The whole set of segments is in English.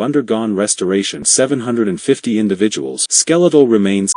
undergone restoration. 750 individuals. Skeletal remains.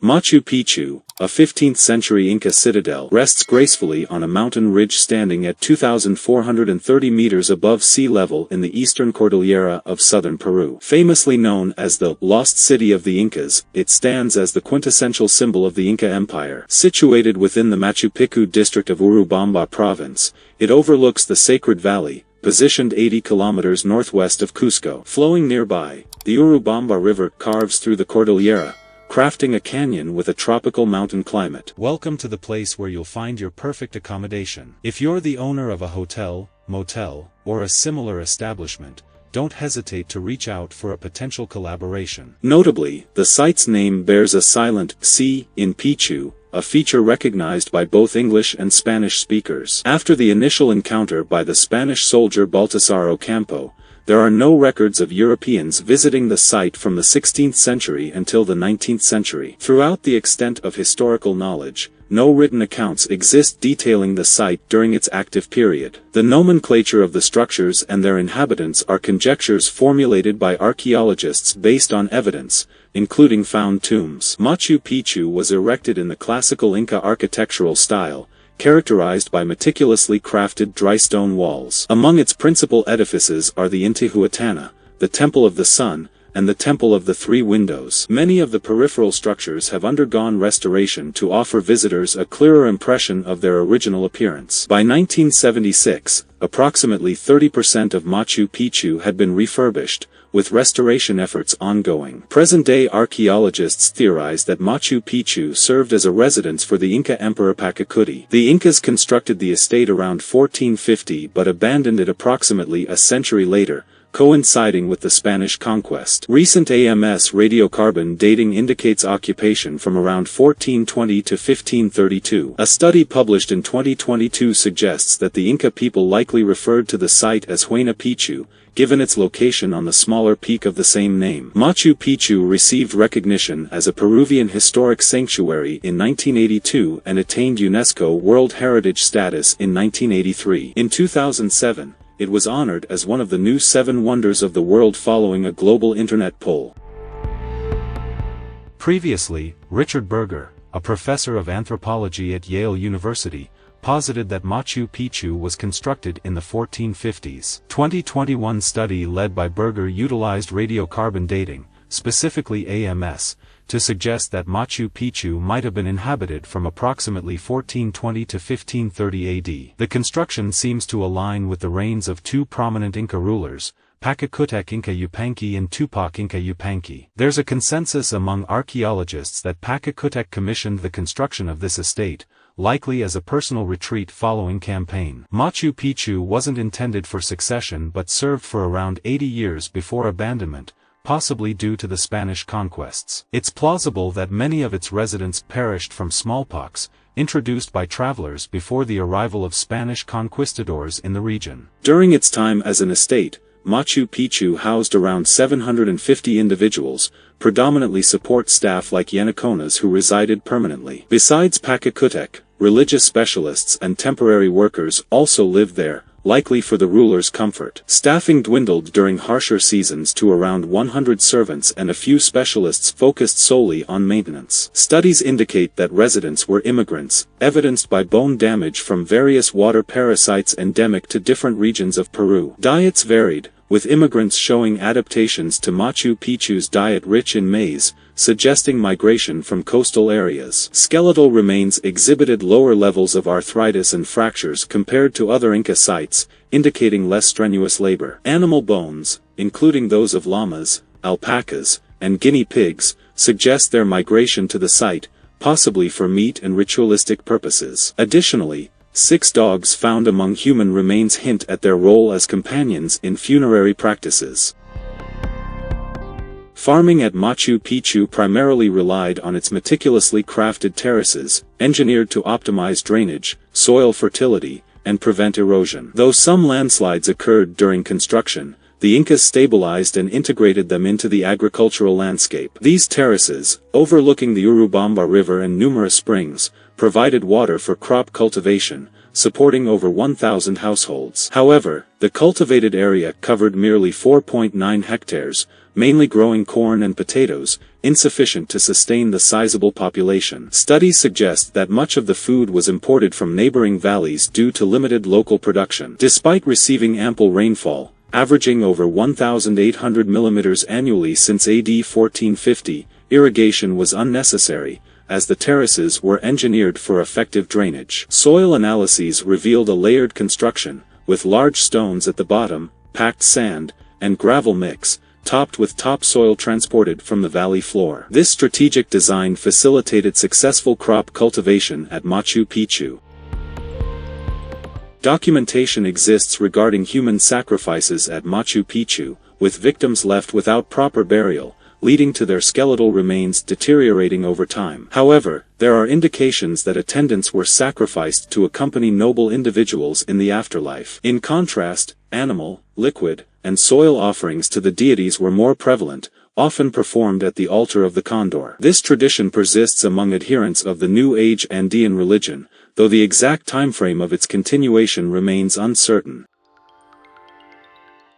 Machu Picchu, a 15th-century Inca citadel, rests gracefully on a mountain ridge standing at 2,430 meters above sea level in the eastern cordillera of southern Peru. Famously known as the Lost City of the Incas, it stands as the quintessential symbol of the Inca Empire. Situated within the Machu Picchu district of Urubamba province, it overlooks the Sacred Valley, positioned 80 kilometers northwest of Cusco. Flowing nearby, the Urubamba River carves through the cordillera, crafting a canyon with a tropical mountain climate. Welcome to the place where you'll find your perfect accommodation. If you're the owner of a hotel, motel, or a similar establishment, don't hesitate to reach out for a potential collaboration. Notably, the site's name bears a silent C in Pichu, a feature recognized by both English and Spanish speakers. After the initial encounter by the Spanish soldier Baltasar Ocampo, there are no records of Europeans visiting the site from the 16th century until the 19th century. Throughout the extent of historical knowledge, no written accounts exist detailing the site during its active period. The nomenclature of the structures and their inhabitants are conjectures formulated by archaeologists based on evidence, including found tombs. Machu Picchu was erected in the classical Inca architectural style, characterized by meticulously crafted dry stone walls. Among its principal edifices are the Intihuatana, the Temple of the Sun, and the Temple of the Three Windows. Many of the peripheral structures have undergone restoration to offer visitors a clearer impression of their original appearance. By 1976, approximately 30% of Machu Picchu had been refurbished, with restoration efforts ongoing. Present-day archaeologists theorize that Machu Picchu served as a residence for the Inca Emperor Pachacuti. The Incas constructed the estate around 1450 but abandoned it approximately a century later, coinciding with the Spanish conquest. Recent AMS radiocarbon dating indicates occupation from around 1420 to 1532. A study published in 2022 suggests that the Inca people likely referred to the site as Huayna Picchu, given its location on the smaller peak of the same name. Machu Picchu received recognition as a Peruvian historic sanctuary in 1982 and attained UNESCO World Heritage status in 1983. In 2007, it was honored as one of the new 7 wonders of the world following a global internet poll. Previously, Richard Berger, a professor of anthropology at Yale University, posited that Machu Picchu was constructed in the 1450s. 2021 study led by Berger utilized radiocarbon dating, specifically AMS, to suggest that Machu Picchu might have been inhabited from approximately 1420 to 1530 AD. The construction seems to align with the reigns of 2 prominent Inca rulers, Pachacutec Inca Yupanqui and Tupac Inca Yupanqui. There's a consensus among archaeologists that Pachacutec commissioned the construction of this estate, likely as a personal retreat following campaign. Machu Picchu wasn't intended for succession but served for around 80 years before abandonment, possibly due to the Spanish conquests. It's plausible that many of its residents perished from smallpox, introduced by travelers before the arrival of Spanish conquistadors in the region. During its time as an estate, Machu Picchu housed around 750 individuals, predominantly support staff like Yanaconas who resided permanently. Besides Pachacutec, religious specialists and temporary workers also lived there, likely for the ruler's comfort. Staffing dwindled during harsher seasons to around 100 servants and a few specialists focused solely on maintenance. Studies indicate that residents were immigrants, evidenced by bone damage from various water parasites endemic to different regions of Peru. Diets varied, with immigrants showing adaptations to Machu Picchu's diet rich in maize, suggesting migration from coastal areas. Skeletal remains exhibited lower levels of arthritis and fractures compared to other Inca sites, indicating less strenuous labor. Animal bones, including those of llamas, alpacas, and guinea pigs, suggest their migration to the site, possibly for meat and ritualistic purposes. Additionally, 6 dogs found among human remains hint at their role as companions in funerary practices. Farming at Machu Picchu primarily relied on its meticulously crafted terraces, engineered to optimize drainage, soil fertility, and prevent erosion. Though some landslides occurred during construction, the Incas stabilized and integrated them into the agricultural landscape. These terraces, overlooking the Urubamba River and numerous springs, provided water for crop cultivation, supporting over 1,000 households. However, the cultivated area covered merely 4.9 hectares, mainly growing corn and potatoes, insufficient to sustain the sizable population. Studies suggest that much of the food was imported from neighboring valleys due to limited local production. Despite receiving ample rainfall, averaging over 1,800 millimeters annually since AD 1450, irrigation was unnecessary, as the terraces were engineered for effective drainage. Soil analyses revealed a layered construction, with large stones at the bottom, packed sand, and gravel mix, topped with topsoil transported from the valley floor. This strategic design facilitated successful crop cultivation at Machu Picchu. Documentation exists regarding human sacrifices at Machu Picchu, with victims left without proper burial, leading to their skeletal remains deteriorating over time. However, there are indications that attendants were sacrificed to accompany noble individuals in the afterlife. In contrast, animal, liquid, and soil offerings to the deities were more prevalent, often performed at the altar of the condor. This tradition persists among adherents of the New Age Andean religion, though the exact timeframe of its continuation remains uncertain.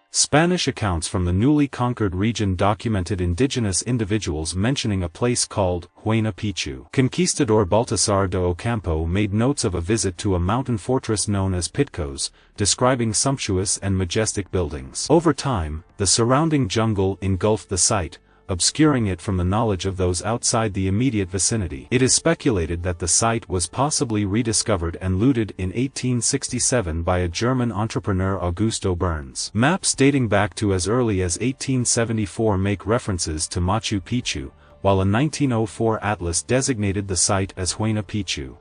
Spanish accounts from the newly conquered region documented indigenous individuals mentioning a place called Huayna Picchu. Conquistador Baltasar de Ocampo made notes of a visit to a mountain fortress known as Pitcos, describing sumptuous and majestic buildings. Over time, the surrounding jungle engulfed the site, obscuring it from the knowledge of those outside the immediate vicinity. It is speculated that the site was possibly rediscovered and looted in 1867 by a German entrepreneur Augusto Burns. Maps dating back to as early as 1874 make references to Machu Picchu, while a 1904 atlas designated the site as Huayna Picchu.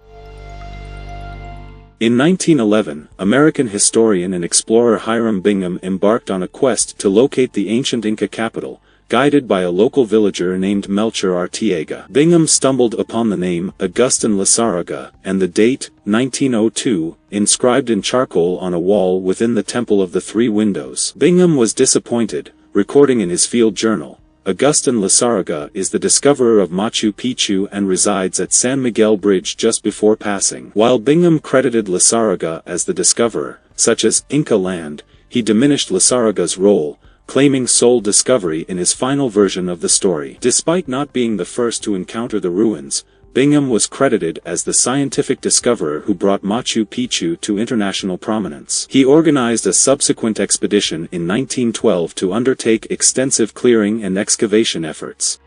In 1911, American historian and explorer Hiram Bingham embarked on a quest to locate the ancient Inca capital, guided by a local villager named Melchor Arteaga. Bingham stumbled upon the name Agustin Lizarraga and the date, 1902, inscribed in charcoal on a wall within the Temple of the Three Windows. Bingham was disappointed, recording in his field journal, "Agustin Lizarraga is the discoverer of Machu Picchu and resides at San Miguel Bridge just before passing." While Bingham credited Lizarraga as the discoverer, such as Inca land, he diminished Lizarraga's role, claiming sole discovery in his final version of the story. Despite not being the first to encounter the ruins, Bingham was credited as the scientific discoverer who brought Machu Picchu to international prominence. He organized a subsequent expedition in 1912 to undertake extensive clearing and excavation efforts.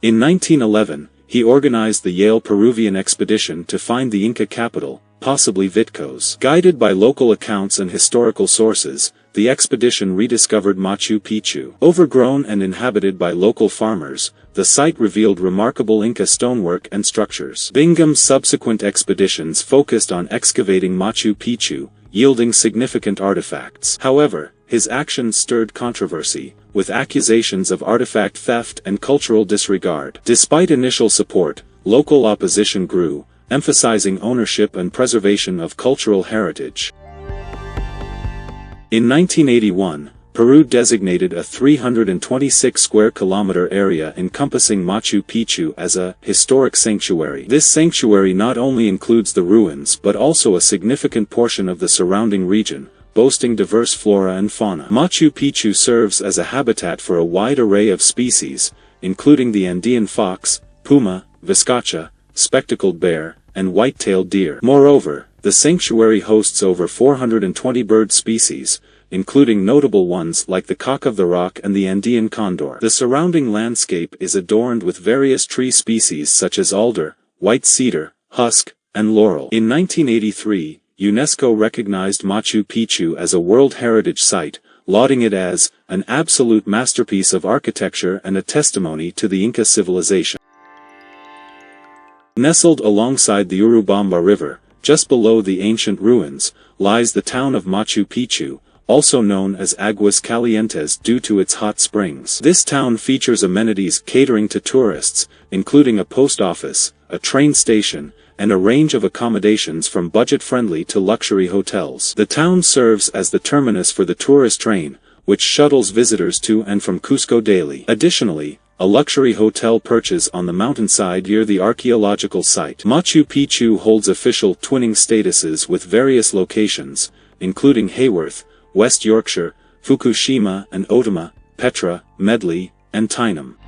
In 1911, he organized the Yale-Peruvian expedition to find the Inca capital, possibly Vitcos. Guided by local accounts and historical sources, the expedition rediscovered Machu Picchu. Overgrown and inhabited by local farmers, the site revealed remarkable Inca stonework and structures. Bingham's subsequent expeditions focused on excavating Machu Picchu, yielding significant artifacts. However, his actions stirred controversy, with accusations of artifact theft and cultural disregard. Despite initial support, local opposition grew, emphasizing ownership and preservation of cultural heritage. In 1981, Peru designated a 326 square kilometer area encompassing Machu Picchu as a historic sanctuary. This sanctuary not only includes the ruins but also a significant portion of the surrounding region, boasting diverse flora and fauna. Machu Picchu serves as a habitat for a wide array of species, including the Andean fox, puma, vizcacha, spectacled bear, and white-tailed deer. Moreover, the sanctuary hosts over 420 bird species, including notable ones like the cock of the rock and the Andean condor. The surrounding landscape is adorned with various tree species such as alder, white cedar, husk, and laurel. In 1983, UNESCO recognized Machu Picchu as a World Heritage Site, lauding it as an absolute masterpiece of architecture and a testimony to the Inca civilization. Nestled alongside the Urubamba River, just below the ancient ruins, lies the town of Machu Picchu, also known as Aguas Calientes due to its hot springs. This town features amenities catering to tourists, including a post office, a train station, and a range of accommodations from budget-friendly to luxury hotels. The town serves as the terminus for the tourist train, which shuttles visitors to and from Cusco daily. Additionally, a luxury hotel perches on the mountainside near the archaeological site. Machu Picchu holds official twinning statuses with various locations, including Hayworth, West Yorkshire, Fukushima and Otama, Petra, Medley, and Tynum.